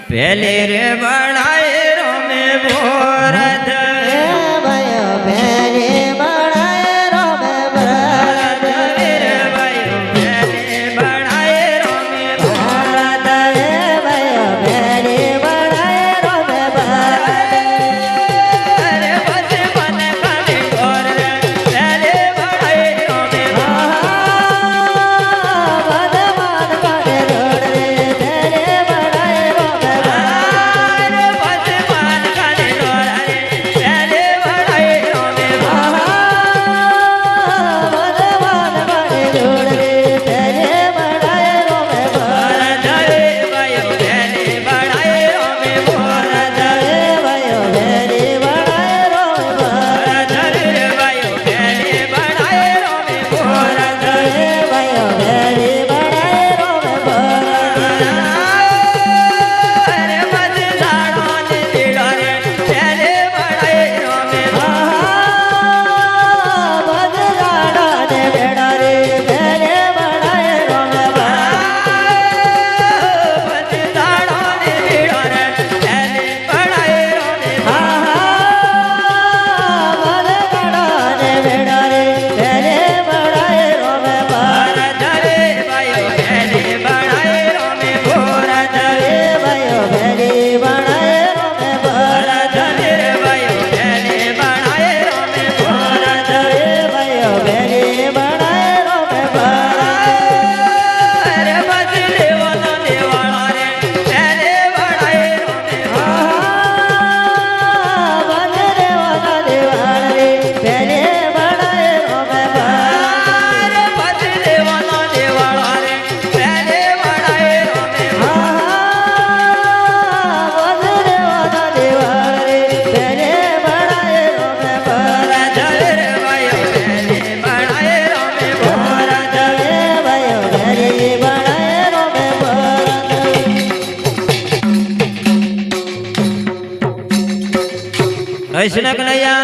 पहले रे बनाए रो में भोरत भयो पहले बनाए रो में भरत रे भयो पहले बनाए रो में भरत भयो पहले बनाए रो में भरत अरे बस मन काने और पहले बनाए रो में भगवान काने जोड़ रे तेरे बनाए रो में अरे बस मन काने और पहले बनाए रो में भगवान काने जोड़ रे तेरे बनाए रो में भरत रे भयो पहले बनाए रो में भोरत भयो पहले बनाए रो में भरत रे भयो पहले बनाए रो में भोरत भयो पहले बनाए रो में भरत अरे बस दाड़ो ने दिड़ो रे पहले बनाए रो में बदलाड़ा ने बेड़ा रे तेरे बनाए रो में बस दाड़ो ने दिड़ो रे पहले बनाए रो में बदलाड़ा ने बेड़ा रे तेरे बनाए रो में भोरत रे भयो पहले बनाए रो में भोरत भयो पहले बनाए रो में भरत रे भयो पहले बनाए रो में भोरत भयो पहले बनाए रो में भरत अरे बस देवाना देवाना रे पहले बनाए रो में बंदरे वाला देवाल रे पहले बनाए रो में अरे बस देवाना देवाना रे पहले बनाए रो में बंदरे वाला देवाल रे पहले बनाए रो में भोरत रे भयो पहले बनाए रो में भोरत भयो पहले बनाए रो में भरत कृष्ण कन्हैया